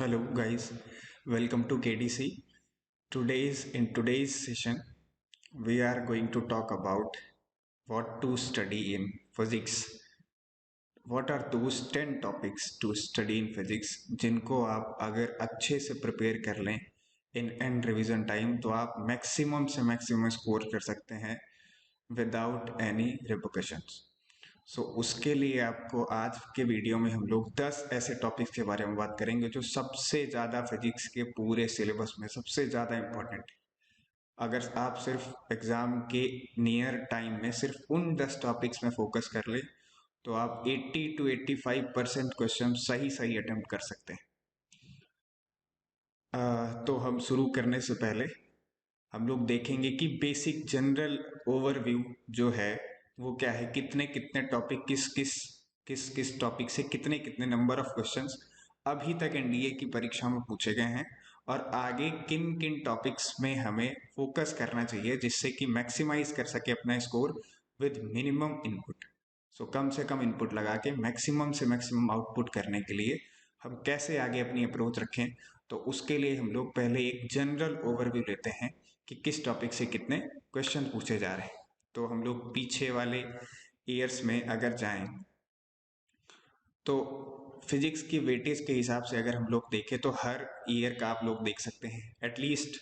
Hello guys, welcome to KDC. In today's session, we are going to talk about what to study in physics. What are those 10 topics to study in physics जिनको आप अगर अच्छे से prepare कर लें in and revision time तो आप maximum से मैक्सिमम स्कोर कर सकते हैं विदाउट एनी रिपोकशंस। उसके लिए आपको आज के वीडियो में हम लोग 10 ऐसे टॉपिक्स के बारे में बात करेंगे जो सबसे ज़्यादा फिजिक्स के पूरे सिलेबस में सबसे ज़्यादा इम्पोर्टेंट है। अगर आप सिर्फ एग्ज़ाम के नियर टाइम में सिर्फ उन 10 टॉपिक्स में फोकस कर ले तो आप 80 to 85% क्वेश्चन सही सही अटेम्प्ट कर सकते हैं। तो हम शुरू करने से पहले हम लोग देखेंगे कि बेसिक जनरल ओवरव्यू जो है वो क्या है, कितने कितने टॉपिक किस टॉपिक से कितने कितने नंबर ऑफ क्वेश्चंस अभी तक एनडीए की परीक्षा में पूछे गए हैं और आगे किन किन टॉपिक्स में हमें फोकस करना चाहिए जिससे कि मैक्सिमाइज कर सके अपना स्कोर विद मिनिमम इनपुट। कम से कम इनपुट लगा के मैक्सिमम से मैक्सिमम आउटपुट करने के लिए हम कैसे आगे अपनी अप्रोच रखें, तो उसके लिए हम लोग पहले एक जनरल ओवरव्यू लेते हैं कि किस टॉपिक से कितने क्वेश्चन पूछे जा रहे हैं। तो हम लोग पीछे वाले ईयर्स में अगर जाएं तो फिजिक्स की वेटेज के हिसाब से अगर हम लोग देखें तो हर ईयर का आप लोग देख सकते हैं एटलीस्ट,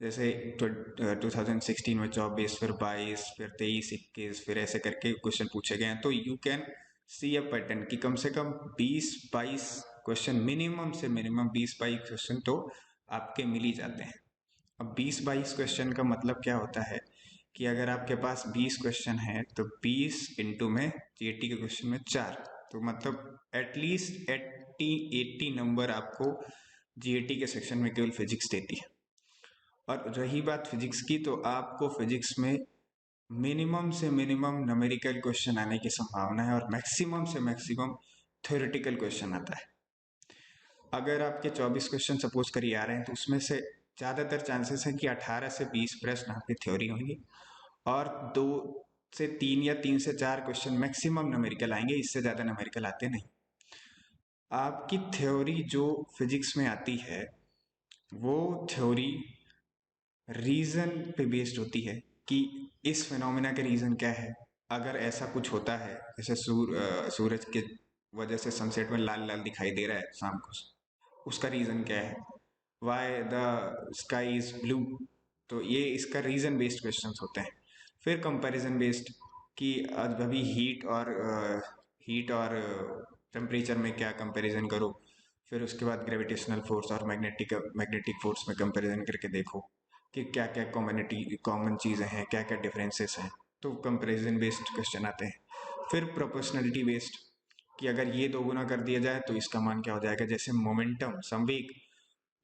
जैसे 2016 में 24, फिर 22, फिर 23, 21, फिर ऐसे करके क्वेश्चन पूछे गए हैं। तो you can see a pattern कि कम से कम 20-22 क्वेश्चन, मिनिमम से मिनिमम 20-22 क्वेश्चन तो आपके मिल ही जाते हैं। अब 20-22 क्वेश्चन का मतलब क्या होता है कि अगर आपके पास 20 क्वेश्चन है तो 20 इंटू में जीएटी के क्वेश्चन में 4, तो मतलब एटलीस्ट 80 नंबर आपको जीएटी के सेक्शन में केवल फिजिक्स देती है। और रही बात फिजिक्स की, तो आपको फिजिक्स में मिनिमम से मिनिमम न्यूमेरिकल क्वेश्चन आने की संभावना है और मैक्सिमम से मैक्सिमम थ्योरेटिकल क्वेश्चन आता है। अगर आपके 24 क्वेश्चन सपोज करिए आ रहे हैं तो उसमें से ज़्यादातर चांसेस हैं कि 18 से 20 प्रश्न आपकी थ्योरी होंगी और 2 से 3 या 3 से 4 क्वेश्चन मैक्सिमम न्यूमेरिकल आएंगे, इससे ज़्यादा न्यूमेरिकल आते नहीं। आपकी थ्योरी जो फिजिक्स में आती है वो थ्योरी रीजन पे बेस्ड होती है कि इस फिनोमिना के रीजन क्या है। अगर ऐसा कुछ होता है जैसे सूरज के वजह से सनसेट में लाल लाल दिखाई दे रहा है शाम को, उसका रीजन क्या है। Why the sky is blue, तो ये इसका रीजन बेस्ड क्वेश्चंस होते हैं। फिर कंपैरिजन बेस्ड कि आज अभी हीट और टेम्परेचर में क्या कंपैरिजन करो। फिर उसके बाद ग्रेविटेशनल फोर्स और मैग्नेटिक फोर्स में कंपैरिजन करके देखो कि क्या क्या कॉमन चीज़ें हैं, क्या क्या डिफरेंसेस हैं। तो कंपैरिजन बेस्ड क्वेश्चन आते हैं। फिर प्रोपोर्शनलिटी बेस्ड कि अगर ये दो गुना कर दिया जाए तो इसका मान क्या हो जाएगा, जैसे मोमेंटम संवेग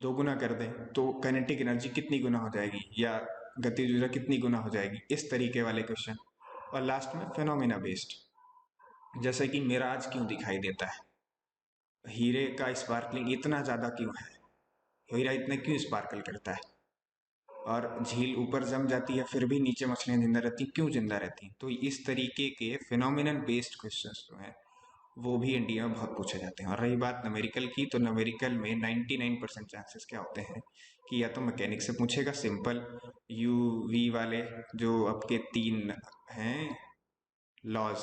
दो गुना कर दें तो काइनेटिक एनर्जी कितनी गुना हो जाएगी या गतिज ऊर्जा कितनी गुना हो जाएगी, इस तरीके वाले क्वेश्चन। और लास्ट में फिनोमिना बेस्ड, जैसे कि मिराज क्यों दिखाई देता है, हीरे का स्पार्कलिंग इतना ज़्यादा क्यों है, हीरा इतना क्यों स्पार्कल करता है, और झील ऊपर जम जाती है फिर भी नीचे मछलियां जिंदा रहती क्यों जिंदा रहती। तो इस तरीके के फिनोमिनल बेस्ड क्वेश्चंस जो हैं वो भी इंडिया में बहुत पूछे जाते हैं। और रही बात न्यूमेरिकल की, तो न्यूमेरिकल में 99% चांसेस क्या होते हैं कि या तो मैकेनिक्स से पूछेगा सिंपल यू वी वाले जो आपके 3 हैं लॉज,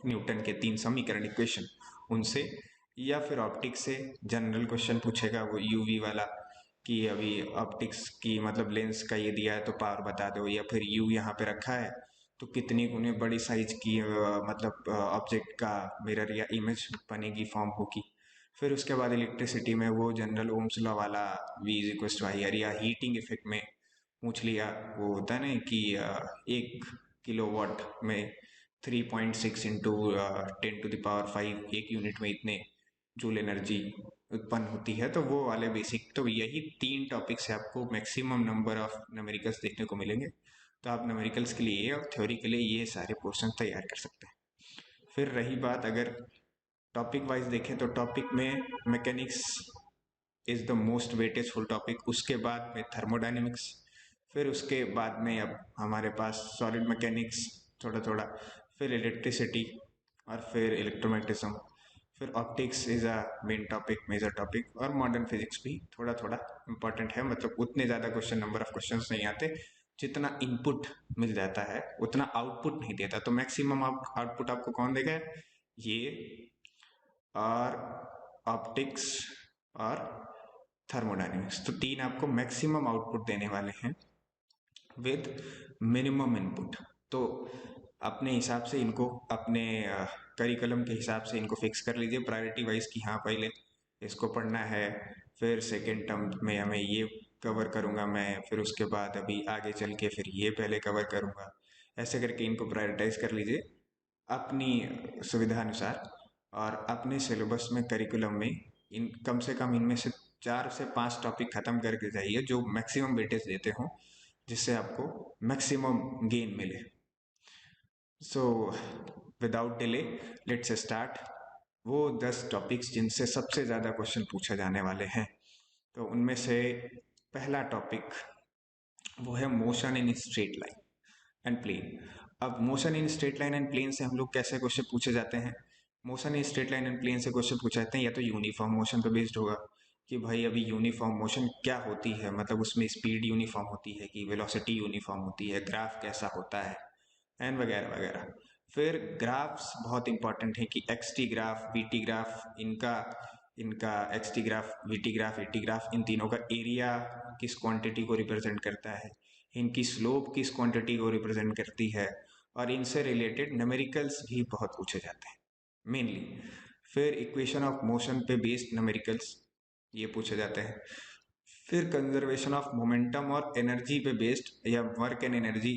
न्यूटन के 3 समीकरण इक्वेशन उनसे, या फिर ऑप्टिक्स से जनरल क्वेश्चन पूछेगा वो यूवी वाला कि अभी ऑप्टिक्स की मतलब लेंस का ये दिया है तो पावर बता दो, या फिर यू यहाँ पे रखा है तो कितनी गुने बड़ी साइज की मतलब ऑब्जेक्ट का मिरर या इमेज बनेगी, फॉर्म होगी। फिर उसके बाद इलेक्ट्रिसिटी में वो जनरल ओम्स लॉ वाला V is equal to I R, या हीटिंग इफेक्ट में पूछ लिया, वो होता है ना कि 1 किलोवाट में 3.6 इंटू 10⁵ एक यूनिट में इतने जूल एनर्जी उत्पन्न होती है। तो वो वाले बेसिक, तो यही 3 टॉपिक से आपको मैक्सिमम नंबर ऑफ न्यूमेरिकल्स देखने को मिलेंगे। तो आप न्यूमेरिकल्स के लिए और थ्योरी के लिए ये सारे पोर्शन तैयार कर सकते हैं। फिर रही बात अगर टॉपिक वाइज देखें तो टॉपिक में mechanics is the most weightageful topic, उसके बाद में थर्मोडाइनमिक्स, फिर उसके बाद में अब हमारे पास सॉलिड मैकेनिक्स थोड़ा थोड़ा, फिर इलेक्ट्रिसिटी और फिर इलेक्ट्रोमैग्नेटिज्म, फिर optics is a main topic, major topic, और मॉडर्न फिजिक्स भी थोड़ा थोड़ा इंपॉर्टेंट है, मतलब उतने ज़्यादा क्वेश्चन, नंबर ऑफ क्वेश्चंस नहीं आते, जितना इनपुट मिल जाता है उतना आउटपुट नहीं देता। तो मैक्सिमम आउटपुट आपको कौन देगा? ये और ऑप्टिक्स और थर्मोडाइनमिक्स, तो तीन आपको मैक्सिमम आउटपुट देने वाले हैं विद मिनिमम इनपुट। तो अपने हिसाब से इनको, अपने करिकुलम के हिसाब से इनको फिक्स कर लीजिए प्रायोरिटी वाइज कि हाँ पहले इसको पढ़ना है, फिर सेकेंड टर्म में हमें ये कवर करूँगा मैं, फिर उसके बाद अभी आगे चल के फिर ये पहले कवर करूँगा। ऐसे करके इनको प्रायोरिटाइज कर लीजिए अपनी सुविधा अनुसार, और अपने सिलेबस में, करिकुलम में इन कम से कम इनमें से 4 से 5 टॉपिक खत्म करके जाइए जो मैक्सिमम वेटेज देते हों, जिससे आपको मैक्सिमम गेन मिले। So without delay let's start. वो 10 टॉपिक्स जिनसे सबसे ज़्यादा क्वेश्चन पूछे जाने वाले हैं, तो उनमें से पहला टॉपिक वो है motion in straight line and plane. अब motion in straight line and plane से हम लोग कैसे क्वेश्चन पूछे जाते हैं? Motion in straight line and plane से क्वेश्चन पूछे जाते हैं या तो यूनिफॉर्म मोशन पे बेस्ड होगा कि भाई अभी यूनिफॉर्म मोशन क्या होती है, मतलब उसमें स्पीड यूनिफॉर्म होती है कि वेलोसिटी यूनिफॉर्म होती है, ग्राफ कैसा होता है, एंड वगैरह वगैरह। फिर ग्राफ्स बहुत इंपॉर्टेंट है कि X T graph, V T graph, इनका इनका X T graph, V T graph, A T graph, इन तीनों का एरिया किस क्वांटिटी को रिप्रेजेंट करता है, इनकी स्लोप किस क्वांटिटी को रिप्रेजेंट करती है, और इनसे रिलेटेड न्यूमेरिकल्स भी बहुत पूछे जाते हैं मेनली। फिर इक्वेशन ऑफ मोशन पे बेस्ड न्यूमेरिकल्स ये पूछे जाते हैं। फिर कंजर्वेशन ऑफ मोमेंटम और एनर्जी पे बेस्ड या वर्क एंड एनर्जी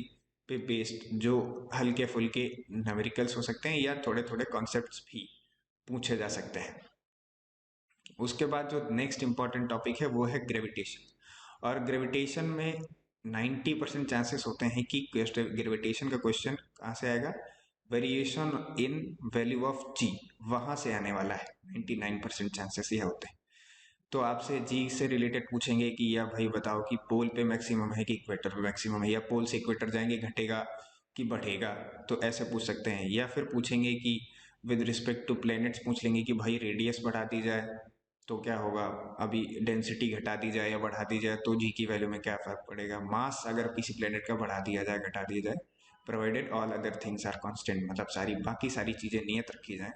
पे बेस्ड जो हल्के फुल्के न्यूमेरिकल्स हो सकते हैं या थोड़े थोड़े कॉन्सेप्ट्स भी पूछे जा सकते हैं। उसके बाद जो नेक्स्ट इंपॉर्टेंट टॉपिक है वो है ग्रेविटेशन। और ग्रेविटेशन में 90% चांसेस होते हैं कि ग्रेविटेशन का क्वेश्चन कहाँ से आएगा? वेरिएशन इन वैल्यू ऑफ जी, वहां से आने वाला है। 99% चांसेस ये होते हैं। तो आपसे जी से रिलेटेड पूछेंगे कि या भाई बताओ कि पोल पे मैक्सिमम है कि इक्वेटर पे मैक्सिमम है, या पोल से इक्वेटर जाएंगे घटेगा कि बढ़ेगा, तो ऐसे पूछ सकते हैं। या फिर पूछेंगे कि विद रिस्पेक्ट टू प्लैनेट्स पूछ लेंगे कि भाई रेडियस बढ़ा दी जाए तो क्या होगा, अभी डेंसिटी घटा दी जाए या बढ़ा दी जाए तो जी की वैल्यू में क्या फ़र्क पड़ेगा, मास अगर किसी प्लेनेट का बढ़ा दिया जाए घटा दिया जाए, provided all other things are constant, मतलब सारी बाकी सारी चीज़ें नियत रखी जाएं,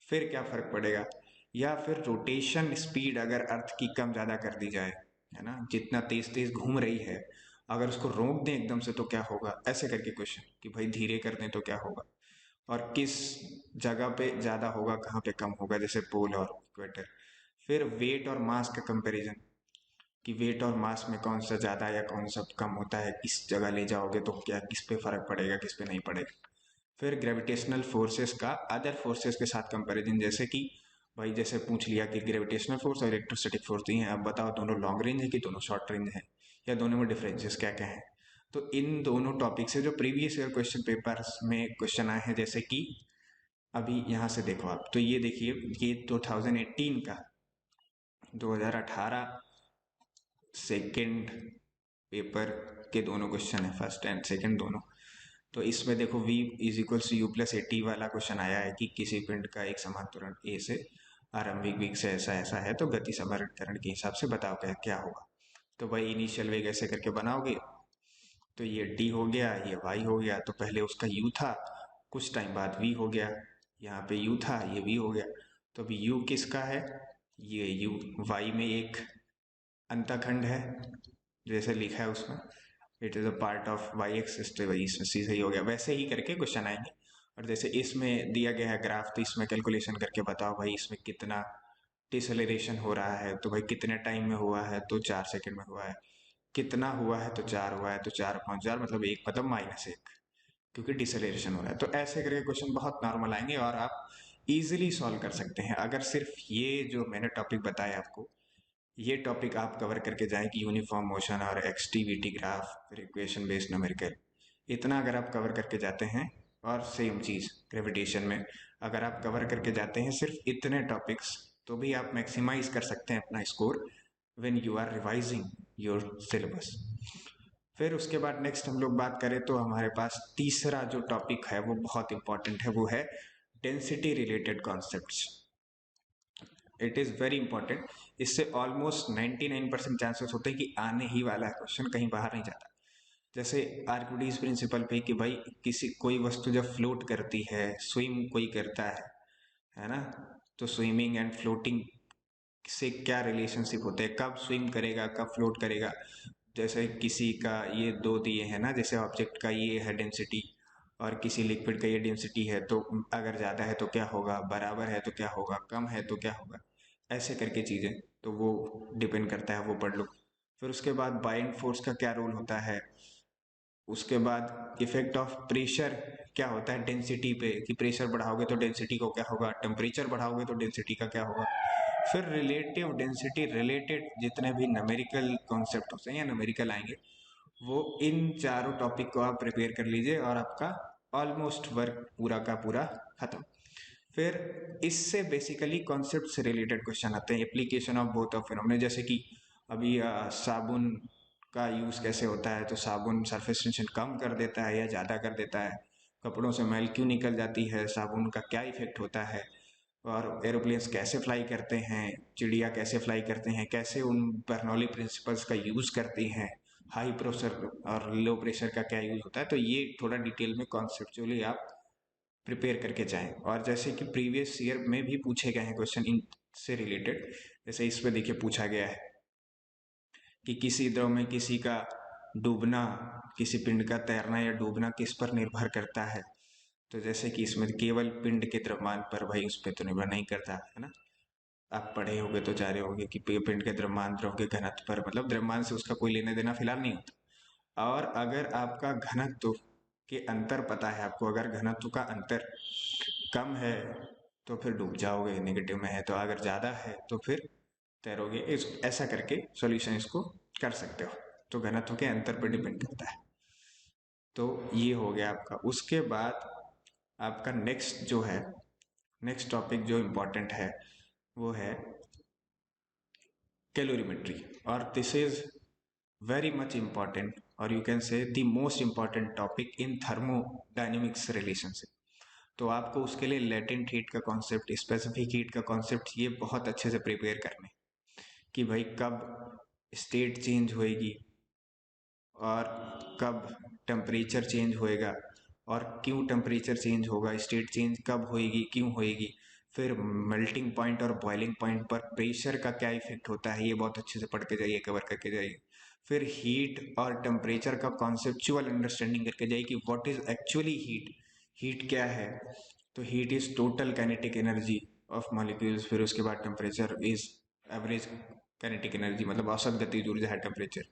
फिर क्या फ़र्क पड़ेगा। या फिर रोटेशन स्पीड अगर अर्थ की कम ज़्यादा कर दी जाए, है ना, जितना तेज़ तेज़ घूम रही है, अगर उसको रोक दें एकदम से तो क्या होगा, ऐसे करके क्वेश्चन कि भाई धीरे कर दें तो क्या होगा, और किस जगह पे ज़्यादा होगा, कहाँ पे कम होगा, जैसे पोल और इक्वेटर। फिर वेट और मास का कंपैरिजन कि वेट और मास में कौन सा ज़्यादा या कौन सा कम होता है, किस जगह ले जाओगे तो क्या किस पे फ़र्क पड़ेगा, किस पे नहीं पड़ेगा। फिर ग्रेविटेशनल फोर्सेस का अदर फोर्सेस के साथ कंपैरिजन, जैसे कि भाई जैसे पूछ लिया कि ग्रेविटेशनल फोर्स और इलेक्ट्रोस्टैटिक फोर्स दी हैं, अब बताओ दोनों लॉन्ग रेंज है कि दोनों शॉर्ट रेंज है, या दोनों में डिफरेंसेस क्या क्या है। तो इन दोनों टॉपिक से जो प्रीवियस ईयर क्वेश्चन पेपर्स में क्वेश्चन आए हैं, जैसे कि अभी यहाँ से देखो आप, तो ये देखिए ये 2018 का, 2018 सेकेंड पेपर के दोनों क्वेश्चन है, फर्स्ट एंड सेकेंड दोनों। तो इसमें देखो v is equals you plus A T वाला क्वेश्चन आया है कि किसी पिंड का एक समान त्वरण ए से आरंभिक वेग से ऐसा ऐसा है, तो गति समीकरण के हिसाब से बताओ क्या क्या होगा। तो भाई इनिशियल वेग ऐसे करके बनाओगे, तो ये डी हो गया, ये वाई हो गया, तो पहले उसका यू था, कुछ टाइम बाद वी हो गया, यहाँ पे यू था, ये वी हो गया। तो अभी यू किसका है? ये यू वाई में एक अंतखंड है, जैसे लिखा है उसमें, it is a part of Y axis, तो वही इसमें सीधा ही हो गया। वैसे ही करके क्वेश्चन आएंगे। और जैसे इसमें दिया गया है ग्राफ, तो इसमें कैलकुलेशन करके बताओ भाई इसमें कितना डिसलेरेशन हो रहा है, तो भाई कितने टाइम में हुआ है, तो 4 सेकंड में हुआ है, कितना हुआ है, तो 4 हुआ है, तो 4/4 मतलब 1 मतलब -1, क्योंकि डिसलेरेशन हो रहा है। तो ऐसे करके क्वेश्चन बहुत नॉर्मल आएंगे और आप इजीली सॉल्व कर सकते हैं अगर सिर्फ ये जो मैंने टॉपिक बताया आपको, ये टॉपिक आप कवर करके जाएं कि यूनिफॉर्म मोशन और एक्सटीवीटी ग्राफ, फिर इक्वेशन बेस्ड न्यूमेरिकल, इतना अगर आप कवर करके जाते हैं, और सेम चीज़ ग्रेविटेशन में अगर आप कवर करके जाते हैं सिर्फ इतने टॉपिक्स, तो भी आप मैक्सिमाइज कर सकते हैं अपना score when you are revising your syllabus. फिर उसके बाद नेक्स्ट हम लोग बात करें तो हमारे पास तीसरा जो टॉपिक है वो बहुत इंपॉर्टेंट है, वो है density related concepts. It is very important. इससे ऑलमोस्ट 99% चांसेस होते हैं कि आने ही वाला है क्वेश्चन, कहीं बाहर नहीं जाता। जैसे आर्किमिडीज प्रिंसिपल पे कि भाई किसी कोई वस्तु जब फ्लोट करती है, स्विम कोई करता है ना, तो स्विमिंग एंड फ्लोटिंग से क्या रिलेशनशिप होते हैं, कब स्विम करेगा कब फ्लोट करेगा। जैसे किसी का ये दो दिए हैं ना, जैसे ऑब्जेक्ट का ये है डेंसिटी और किसी लिक्विड का ये डेंसिटी है, तो अगर ज़्यादा है तो क्या होगा, बराबर है तो क्या होगा, कम है तो क्या होगा, ऐसे करके चीज़ें। तो वो डिपेंड करता है, वो पढ़ लो। फिर उसके बाद बाइंड फोर्स का क्या रोल होता है। उसके बाद इफेक्ट ऑफ प्रेशर क्या होता है डेंसिटी पे, कि प्रेशर बढ़ाओगे तो डेंसिटी को क्या होगा, टेम्परेचर बढ़ाओगे तो डेंसिटी का क्या होगा। फिर रिलेटिव डेंसिटी रिलेटेड जितने भी न्यूमेरिकल कॉन्सेप्ट होते हैं या न्यूमेरिकल आएंगे, वो इन चारों टॉपिक को आप प्रिपेयर कर लीजिए और आपका ऑलमोस्ट वर्क पूरा का पूरा खत्म। फिर इससे बेसिकली कॉन्सेप्ट से रिलेटेड क्वेश्चन आते हैं, application of both of phenomena. जैसे कि अभी साबुन का यूज़ कैसे होता है, तो साबुन सरफेस टेंशन कम कर देता है या ज़्यादा कर देता है, कपड़ों से मैल क्यों निकल जाती है, साबुन का क्या इफेक्ट होता है, और एरोप्लेन्स कैसे फ्लाई करते हैं, चिड़िया कैसे फ्लाई करते हैं, कैसे उन बर्नौली प्रिंसिपल्स का यूज़ करती हैं, हाई प्रेशर और लो प्रेशर का क्या यूज़ होता है। तो ये थोड़ा डिटेल में कॉन्सेप्चुअली आप प्रिपेयर करके जाएं। और जैसे कि प्रीवियस ईयर में भी पूछे गए हैं क्वेश्चन इन से रिलेटेड, जैसे इस पे देखिए पूछा गया है कि किसी द्रव में किसी का डूबना, किसी पिंड का तैरना या डूबना किस पर निर्भर करता है। तो जैसे कि इसमें केवल पिंड के द्रव्यमान पर, भाई उस पर तो निर्भर नहीं करता है ना। आप पढ़े होगे तो जा रहे होगे कि पिंड के द्रव्यमान द्रव के घनत्व पर, मतलब द्रव्यमान से उसका कोई लेना देना फिलहाल नहीं होता। और अगर आपका घनत्व के अंतर पता है आपको, अगर घनत्व का अंतर कम है तो फिर डूब जाओगे, नेगेटिव में है तो, अगर ज़्यादा है तो फिर तैरोगे। इस ऐसा करके सॉल्यूशन इसको कर सकते हो। तो घनत्व के अंतर पर डिपेंड करता है। तो ये हो गया आपका। उसके बाद आपका नेक्स्ट जो है, नेक्स्ट टॉपिक जो इम्पोर्टेंट है वो है कैलोरीमेट्री। और this is very much important, और you can say the most important topic in thermodynamics relationship. तो आपको उसके लिए लेटेंट हीट का कॉन्सेप्ट, स्पेसिफिक हीट का कॉन्सेप्ट, ये बहुत अच्छे से प्रिपेयर करने, कि भाई कब स्टेट चेंज होएगी और कब टेम्परेचर चेंज होएगा, और क्यों टेम्परेचर चेंज होगा, स्टेट चेंज कब होएगी, क्यों होएगी। फिर मेल्टिंग पॉइंट और बॉइलिंग पॉइंट पर प्रेशर का क्या इफेक्ट होता है, ये बहुत अच्छे से पढ़ के जाइए, कवर करके जाइए। फिर हीट और टेम्परेचर का कॉन्सेप्चुअल अंडरस्टैंडिंग करके जाइए कि what is actually heat, heat क्या है। तो heat is total kinetic energy of molecules. फिर उसके बाद temperature is average kinetic energy, मतलब औसत गतिज ऊर्जा है टेम्परेचर।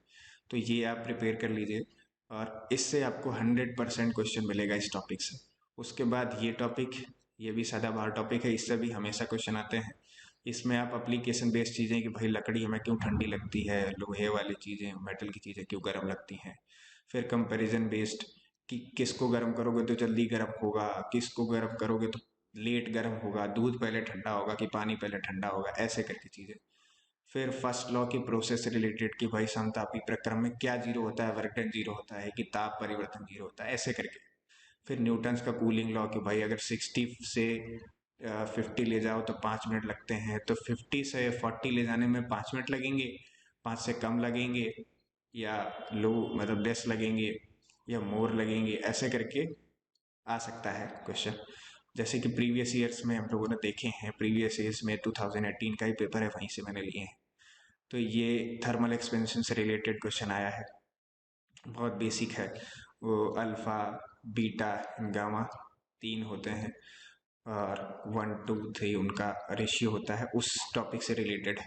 तो ये आप प्रिपेयर कर लीजिए, और इससे आपको 100% क्वेश्चन मिलेगा इस टॉपिक से। उसके बाद ये टॉपिक, ये भी सदाबहार टॉपिक है, इससे भी हमेशा क्वेश्चन आते हैं। इसमें आप एप्लीकेशन बेस्ड चीज़ें, कि भाई लकड़ी हमें क्यों ठंडी लगती है, लोहे वाली चीज़ें, मेटल की चीज़ें क्यों गर्म लगती हैं। फिर कंपैरिजन बेस्ड, कि किसको गर्म करोगे तो जल्दी गर्म होगा, किसको गर्म करोगे तो लेट गर्म होगा, दूध पहले ठंडा होगा कि पानी पहले ठंडा होगा, ऐसे करके चीज़ें। फिर फर्स्ट लॉ की प्रोसेस से रिलेटेड, कि भाई समतापी प्रक्रम में क्या जीरो होता है, वर्क डन जीरो होता है, कि ताप परिवर्तन जीरो होता है, ऐसे करके। फिर न्यूटन्स का कूलिंग लॉ, कि भाई अगर 60 से 50 ले जाओ तो 5 मिनट लगते हैं, तो 50 से 40 ले जाने में 5 मिनट लगेंगे, 5 से कम लगेंगे, या लो मतलब लेस लगेंगे, या मोर लगेंगे, ऐसे करके आ सकता है क्वेश्चन। जैसे कि प्रीवियस ईयर्स में हम लोगों ने देखे हैं, प्रीवियस ईयर्स में 2018 का ही पेपर है, वहीं से मैंने लिए हैं। तो ये थर्मल एक्सपेंशन से रिलेटेड क्वेश्चन आया है, बहुत बेसिक है। वो अल्फ़ा, बीटा, गामा तीन होते हैं, और 1 2 3 उनका रेशियो होता है, उस टॉपिक से रिलेटेड है।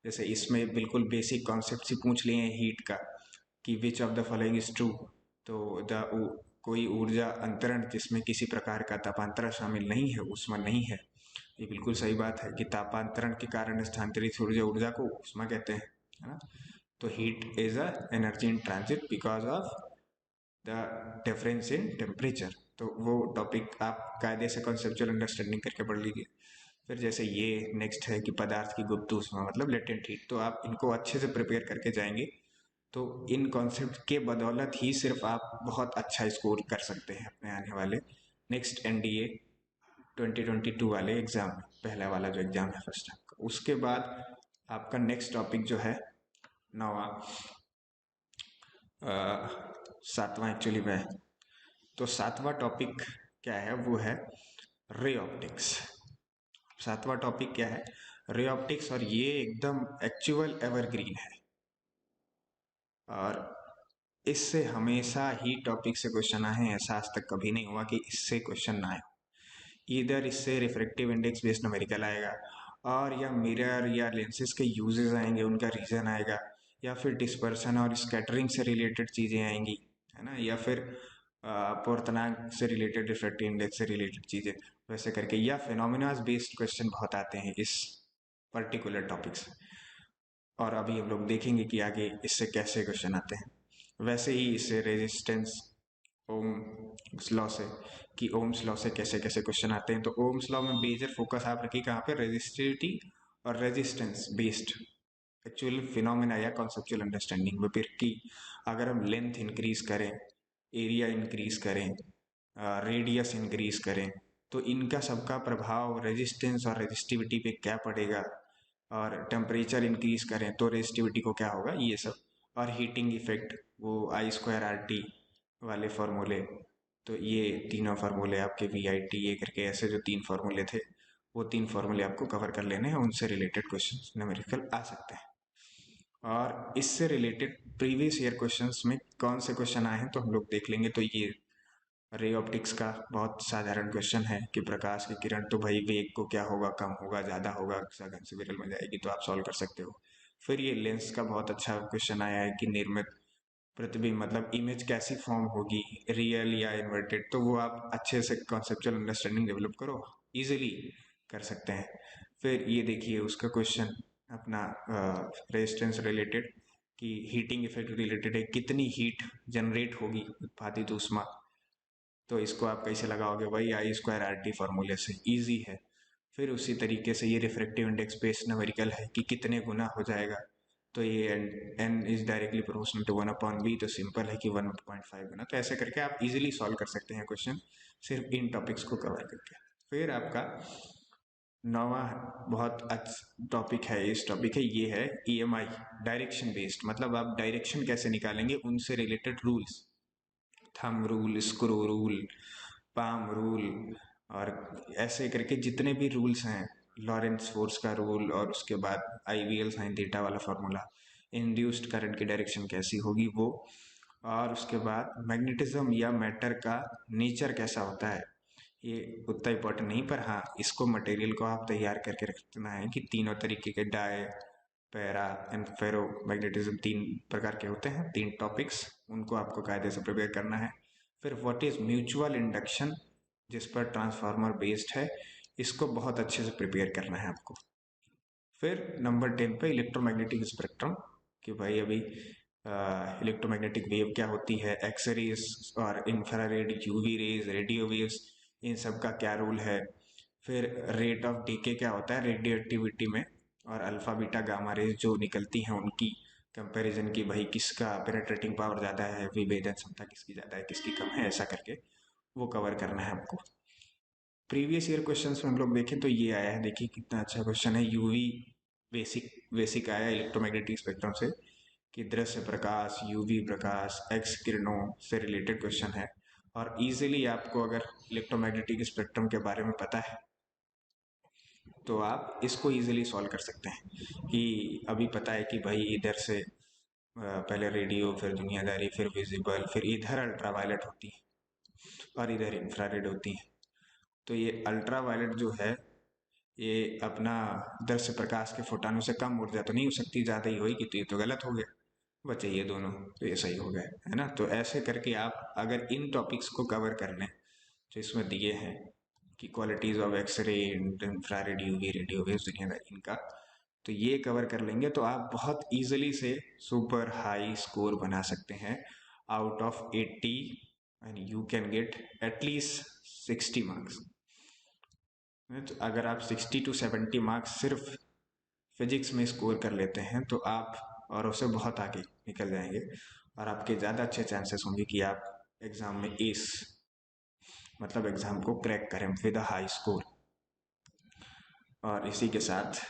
जैसे इसमें बिल्कुल बेसिक कॉन्सेप्ट ही पूछ लिए हैं हीट का, कि which of the following is true. तो कोई ऊर्जा अंतरण जिसमें किसी प्रकार का तापांतरण शामिल नहीं है, ऊष्मा नहीं है। ये बिल्कुल सही बात है कि तापांतरण के कारण स्थानांतरित ऊर्जा ऊर्जा को ऊष्मा कहते हैं, है ना। तो heat is a energy in transit because of the difference in temperature. तो वो टॉपिक आप कायदे से कॉन्सेप्चुअल अंडरस्टैंडिंग करके पढ़ लीजिए। फिर जैसे ये नेक्स्ट है कि पदार्थ की गुप्त ऊष्मा मतलब लेटेंट हीट, तो आप इनको अच्छे से प्रिपेयर करके जाएंगे, तो इन कॉन्सेप्ट के बदौलत ही सिर्फ आप बहुत अच्छा स्कोर कर सकते हैं अपने आने वाले नेक्स्ट एनडीए 2022 वाले एग्जाम में, पहला वाला जो एग्जाम है फर्स्ट टाइम का, उसके बाद आपका नेक्स्ट टॉपिक जो है नवा, सातवां एक्चुअली में, तो सातवां टॉपिक क्या है, वो है रे ऑप्टिक्स। सातवां टॉपिक क्या है, रे ऑप्टिक्स, और ये एकदम एक्चुअल एवरग्रीन है, और इससे हमेशा ही टॉपिक से क्वेश्चन आए हैं, ऐसा आज तक कभी नहीं हुआ कि इससे क्वेश्चन ना आए। इधर इससे रिफ्रैक्टिव इंडेक्स बेस्ड न्यूमेरिकल आएगा, और या मिरर या लेंसेज के यूजेस आएंगे, उनका रीजन आएगा, या फिर डिस्पर्सन और स्कैटरिंग से रिलेटेड चीज़ें आएंगी, है ना, या फिर पूर्णांक से रिलेटेड, रिफ्रैक्टिव इंडेक्स से रिलेटेड चीज़ें, वैसे करके, या फिनोमिनाज बेस्ड क्वेश्चन बहुत आते हैं इस पर्टिकुलर टॉपिक से। और अभी हम लोग देखेंगे कि आगे इससे कैसे क्वेश्चन आते हैं। वैसे ही इससे रेजिस्टेंस ओम्स लॉ से, कि ओम्स लॉ से कैसे कैसे क्वेश्चन आते हैं। तो ओम्स लॉ में मेजर फोकस आप रखिए कहाँ पे, रेजिस्टिविटी और रेजिस्टेंस बेस्ड एक्चुअल फिनोमेना या कॉन्सेप्चुअल अंडरस्टैंडिंग में, फिर कि अगर हम लेंथ इंक्रीज करें, एरिया इंक्रीज करें, रेडियस इंक्रीज करें, तो इनका सबका प्रभाव रेजिस्टेंस और रेजिस्टिविटी पे क्या पड़ेगा, और टेम्परेचर इंक्रीज करें तो रेजिस्टिविटी को क्या होगा, ये सब, और हीटिंग इफेक्ट, वो I²RT वाले फार्मूले। तो ये तीनों फार्मूले आपके VIT ये करके ऐसे जो 3 फार्मूले थे, वो 3 फार्मूले आपको कवर कर लेने हैं, उनसे रिलेटेड क्वेश्चन न्यूमेरिकल आ सकते हैं। और इससे रिलेटेड प्रीवियस ईयर क्वेश्चंस में कौन से क्वेश्चन आए हैं तो हम लोग देख लेंगे। तो ये रे ऑप्टिक्स का बहुत साधारण क्वेश्चन है कि प्रकाश की किरण, तो भाई वेग को क्या होगा, कम होगा, ज़्यादा होगा, सघन से विरल में जाएगी, तो आप सॉल्व कर सकते हो। फिर ये लेंस का बहुत अच्छा क्वेश्चन आया है कि निर्मित प्रतिबिंब, मतलब इमेज कैसी फॉर्म होगी, रियल या इन्वर्टेड, तो वो आप अच्छे से कॉन्सेप्चुअल अंडरस्टैंडिंग डेवलप करो, इजीली कर सकते हैं। फिर ये देखिए उसका क्वेश्चन अपना रेजिस्टेंस रिलेटेड, कि हीटिंग इफेक्ट रिलेटेड है, कितनी हीट जनरेट होगी उत्पादित ऊष्मा, तो इसको आप कैसे लगाओगे, वही I²RT फार्मूले से, इजी है। फिर उसी तरीके से ये रिफ्रैक्टिव इंडेक्स बेस्ड न्यूमेरिकल है कि कितने गुना हो जाएगा, तो ये n is directly proportional to 1/v, तो सिंपल है कि 1.5 गुना। तो ऐसे करके आप इजीली सॉल्व कर सकते हैं क्वेश्चन, सिर्फ इन टॉपिक्स को कवर करके। फिर आपका नौवा बहुत अच्छा टॉपिक है, इस टॉपिक है, ये है EMI, डायरेक्शन बेस्ड, मतलब आप डायरेक्शन कैसे निकालेंगे, उनसे related rules, thumb rule, screw rule, palm rule, और ऐसे करके जितने भी रूल्स हैं, लॉरेंस फोर्स का रूल, और उसके बाद IVL साइन थीटा वाला फार्मूला, इंड्यूस्ड करंट की डायरेक्शन कैसी होगी वो, और उसके बाद मैग्नेटिज्म या मैटर का नेचर कैसा होता है, ये उतना इम्पोर्टेंट नहीं, पर हाँ इसको मटेरियल को आप तैयार करके रखना है कि तीनों तरीके के dia, para and ferro magnetism 3 प्रकार के होते हैं, 3 टॉपिक्स, उनको आपको कायदे से प्रिपेयर करना है। फिर व्हाट इज म्यूचुअल इंडक्शन, जिस पर ट्रांसफार्मर बेस्ड है, इसको बहुत अच्छे से प्रिपेयर करना है आपको। फिर नंबर 10 पे इलेक्ट्रोमैग्नेटिक स्पेक्ट्रम, कि भाई अभी इलेक्ट्रोमैग्नेटिक वेव क्या होती है, एक्स रेज और infrared, UV rays, radio waves, इन सब का क्या रोल है। फिर रेट ऑफ डीके क्या होता है रेडियो एक्टिविटी में, और अल्फा बीटा गामा रेज जो निकलती हैं उनकी कंपैरिजन, की भाई किसका पेनेट्रेटिंग पावर ज़्यादा है, विभेदन क्षमता किसकी ज़्यादा है, किसकी कम है, ऐसा करके वो कवर करना है आपको। प्रीवियस ईयर क्वेश्चंस में हम लोग देखें तो ये आया है, देखिए कितना अच्छा क्वेश्चन है, यूवी बेसिक बेसिक आया इलेक्ट्रोमैग्नेटिक स्पेक्ट्रम से, कि दृश्य प्रकाश, यूवी प्रकाश, एक्स किरणों से रिलेटेड क्वेश्चन है। और इजीली आपको अगर इलेक्ट्रोमैग्नेटिक स्पेक्ट्रम के बारे में पता है तो आप इसको इजीली सॉल्व कर सकते हैं, कि अभी पता है कि भाई इधर से पहले रेडियो, फिर दुनियादारी, फिर विजिबल, फिर इधर अल्ट्रावायलेट होती है और इधर इंफ्रारेड होती है। तो ये अल्ट्रावायलेट जो है, ये अपना दृश्य प्रकाश के फोटानों से कम ऊर्जा तो नहीं हो सकती, ज़्यादा ही होगी, तो ये तो गलत हो गया, बचे ये दोनों, तो ये सही हो गया, है ना। तो ऐसे करके आप अगर इन टॉपिक्स को कवर कर लें जो इसमें दिए हैं, कि qualities of X-ray, infrared, UV, radio waves, दुनियादारी, इनका, तो ये कवर कर लेंगे तो आप बहुत इजीली से सुपर हाई स्कोर बना सकते हैं out of 80, and you can get at least 60 marks. तो अगर आप 60 to 70 मार्क्स सिर्फ फिजिक्स में स्कोर कर लेते हैं तो आप और उससे बहुत आगे निकल जाएंगे, और आपके ज़्यादा अच्छे चांसेस होंगे कि आप एग्ज़ाम में एस, मतलब एग्ज़ाम को क्रैक करें विद अ हाई स्कोर। और इसी के साथ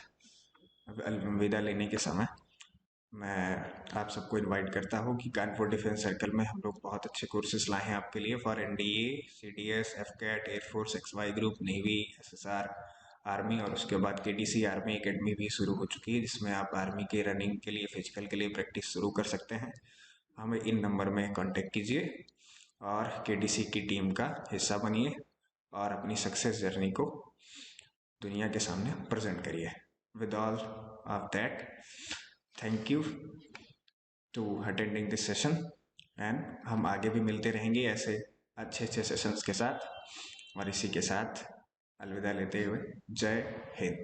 विदा लेने के समय मैं आप सबको इनवाइट करता हूँ कि कानपुर डिफेंस सर्कल में हम लोग बहुत अच्छे कोर्सेज लाए हैं आपके लिए for NDA, CDS, AFCAT, air force, X Y group, navy, SSR, army, और उसके बाद केटीसी आर्मी एकेडमी भी शुरू हो चुकी है जिसमें आप आर्मी के रनिंग के लिए, फिजिकल के लिए प्रैक्टिस शुरू कर सकते हैं। हमें इन नंबर में कांटेक्ट कीजिए और केटीसी की टीम का हिस्सा बनिए और अपनी सक्सेस जर्नी को दुनिया के सामने प्रेजेंट करिए। With all of that, thank you to attending this session and हम आगे भी मिलते रहेंगे ऐसे अच्छे अच्छे सेशंस के साथ। और इसी के साथ अलविदा लेते हुए जय हिंद।